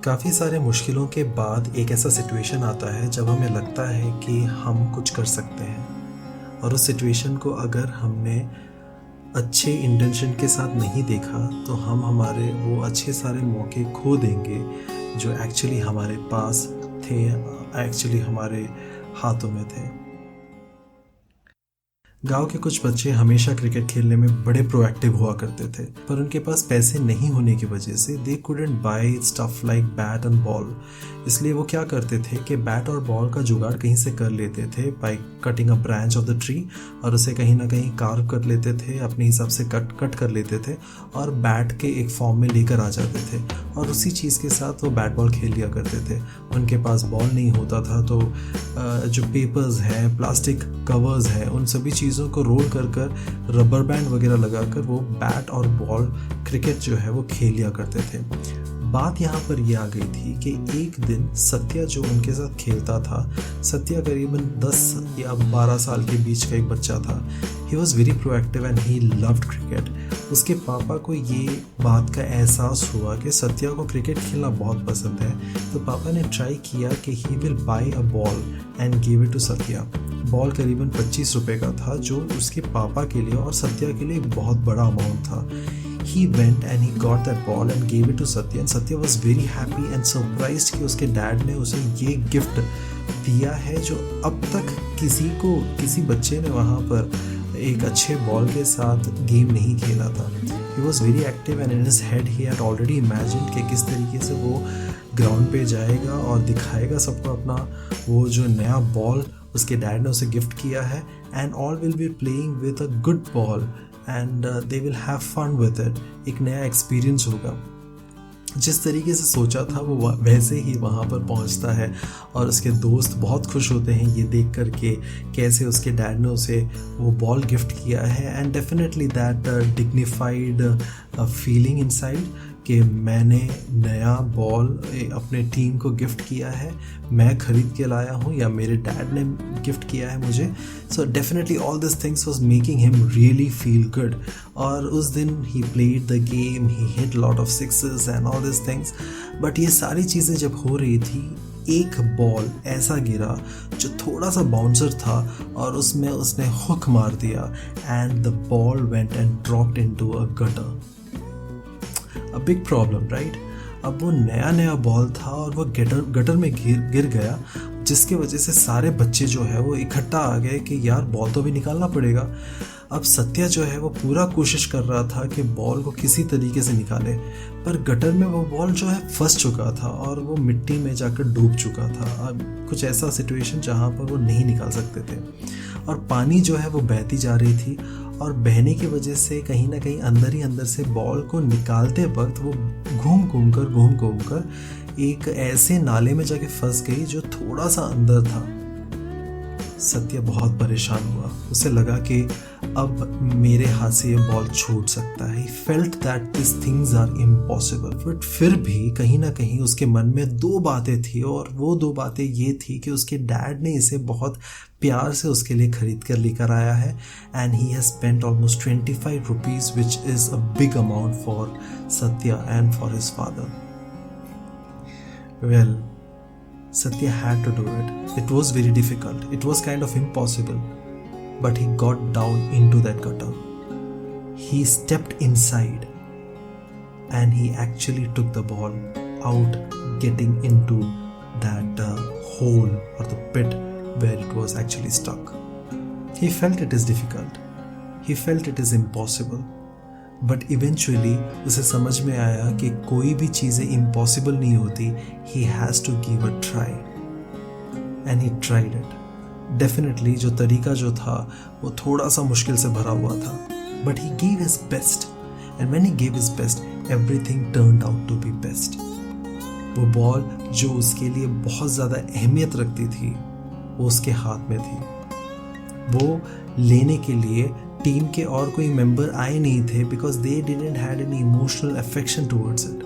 काफ़ी सारे मुश्किलों के बाद एक ऐसा सिचुएशन आता है जब हमें लगता है कि हम कुछ कर सकते हैं, और उस सिचुएशन को अगर हमने अच्छे इंटेंशन के साथ नहीं देखा तो हम हमारे वो अच्छे सारे मौके खो देंगे जो एक्चुअली हमारे पास थे, एक्चुअली हमारे हाथों में थे। गांव के कुछ बच्चे हमेशा क्रिकेट खेलने में बड़े प्रोएक्टिव हुआ करते थे, पर उनके पास पैसे नहीं होने की वजह से they couldn't buy stuff like bat and ball. इसलिए वो क्या करते थे कि बैट और बॉल का जुगाड़ कहीं से कर लेते थे by cutting a branch of the tree, और उसे कहीं ना कहीं कार्व कर लेते थे, अपने हिसाब से कट कर लेते थे और बैट के एक फॉर्म में लेकर आ जाते थे, और उसी चीज़ के साथ वो बैट बॉल खेल लिया करते थे। उनके पास बॉल नहीं होता था तो जो पेपर्स हैं, प्लास्टिक कवर्स हैं, उन सभी चीज़ों को रोल कर रबर बैंड वगैरह लगाकर वो बैट और बॉल क्रिकेट जो है वो खेल लिया करते थे। बात यहाँ पर ये आ गई थी कि एक दिन सत्या जो उनके साथ खेलता था, सत्या करीबन 10 या 12 साल के बीच का एक बच्चा था। He was very proactive and he loved cricket. उसके पापा को ये बात का एहसास हुआ कि सत्या को क्रिकेट खेलना बहुत पसंद है, तो पापा ने ट्राई किया कि he will buy a ball and give it to Satya. Ball करीबन 25 रुपए का था, जो उसके पापा के लिए और सत्या के लिए एक बहुत बड़ा अमाउंट था। He went and he got that ball and gave it to Satya, and Satya was very happy and surprised कि उसके डैड ने उसे ये गिफ्ट दिया है जो अब तक किसी बच्चे ने वहाँ पर एक अच्छे बॉल के साथ गेम नहीं खेला था। He was very active and in his head he had already imagined कि किस तरीके से वो ग्राउंड पे जाएगा और दिखाएगा सबको अपना वो जो नया बॉल उसके डैड ने उसे गिफ्ट किया है, and all will be playing with a good ball and they will have fun with it। एक नया एक्सपीरियंस होगा। जिस तरीके से सोचा था वो वैसे ही वहाँ पर पहुँचता है, और उसके दोस्त बहुत खुश होते हैं ये देख कर के कैसे उसके डैड ने उसे वो बॉल गिफ्ट किया है। And definitely that dignified feeling inside कि मैंने नया बॉल अपने टीम को गिफ्ट किया है, मैं खरीद के लाया हूँ या मेरे डैड ने गिफ्ट किया है मुझे। So definitely all this things was making him really feel good. और उस दिन he played the game, he hit lot of sixes and all this things. But ये सारी चीज़ें जब हो रही थी, एक बॉल ऐसा गिरा जो थोड़ा सा बाउंसर था और उसमें उसने हुक मार दिया, and the ball went and dropped into a gutter. A big problem, right? अब वो नया बॉल था और वो गटर में गिर गया, जिसके वजह से सारे बच्चे जो है वो इकट्ठा आ गए कि यार बॉल तो भी निकालना पड़ेगा। अब सत्या जो है वो पूरा कोशिश कर रहा था कि बॉल को किसी तरीके से निकाले, पर गटर में वो बॉल जो है फंस चुका था और वो मिट्टी में जाकर डूब चुका था। अब कुछ ऐसा सिचुएशन जहाँ पर वो नहीं निकाल सकते थे, और पानी जो है वो बहती जा रही थी, और बहने की वजह से कहीं ना कहीं अंदर ही अंदर से बॉल को निकालते वक्त वो घूम घूम कर एक ऐसे नाले में जाके फंस गई जो थोड़ा सा अंदर था। सत्य बहुत परेशान हुआ, उसे लगा कि अब मेरे हाथ से ये बॉल छूट सकता है। He felt that these things are impossible, but फिर भी कहीं ना कहीं उसके मन में दो बातें थी, और वो दो बातें ये थी कि उसके डैड ने इसे बहुत प्यार से उसके लिए खरीद कर लेकर आया है, and he has spent almost 25 rupees, which is a big amount for Satya and for his father. Well, Satya had to do it. It was very difficult. It was kind of impossible. But he got down into that gutter. He stepped inside and he actually took the ball out, getting into that hole or the pit where it was actually stuck. He felt it is difficult. He felt it is impossible. But eventually उसे समझ में आया कि कोई भी चीज़ें impossible नहीं होती। He has to give a try, and he tried it. Definitely जो तरीका जो था वो थोड़ा सा मुश्किल से भरा हुआ था, but he give his best, and when he give his best everything turned out to be best. वो बॉल जो उसके लिए बहुत ज़्यादा अहमियत रखती थी वो उसके हाथ में थी। वो लेने के लिए टीम के और कोई मेंबर आए नहीं थे, because they didn't had any emotional affection towards it,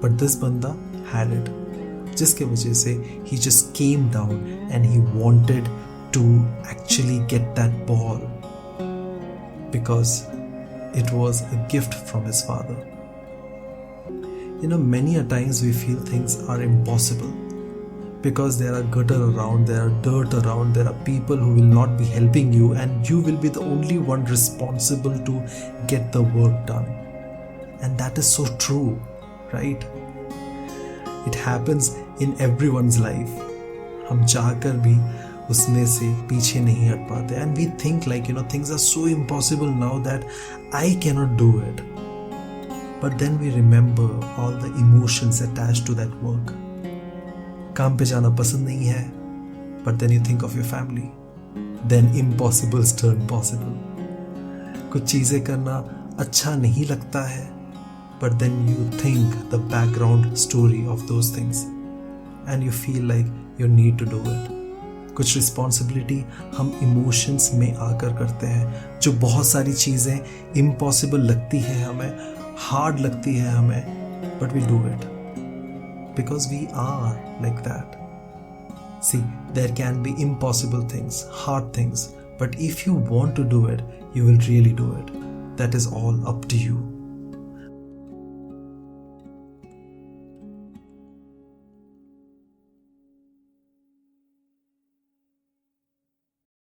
but this बंदा हैड इट, जिसके वजह से ही just came down and he wanted to actually get that ball because it was a gift from his father. Many a times we feel things are impossible because there are gutter around, there are dirt around, there are people who will not be helping you, and you will be the only one responsible to get the work done. And that is so true, right? It happens in everyone's life. हम चाहकर भी उसमें से पीछे नहीं हट पाते, and we think like things are so impossible now that I cannot do it. But then we remember all the emotions attached to that work. काम पे जाना पसंद नहीं है, but then you think of your family. Then impossibles turn possible. कुछ चीज़ें करना अच्छा नहीं लगता है, but then you think the background story of those things and you feel like you need to do it. कुछ रिस्पॉन्सिबिलिटी हम emotions में आकर करते हैं, जो बहुत सारी चीज़ें इम्पॉसिबल लगती हैं हमें, हार्ड लगती है हमें, but we do it because we are like that. See, there can be impossible things, hard things, but if you want to do it, you will really do it. That is all up to you.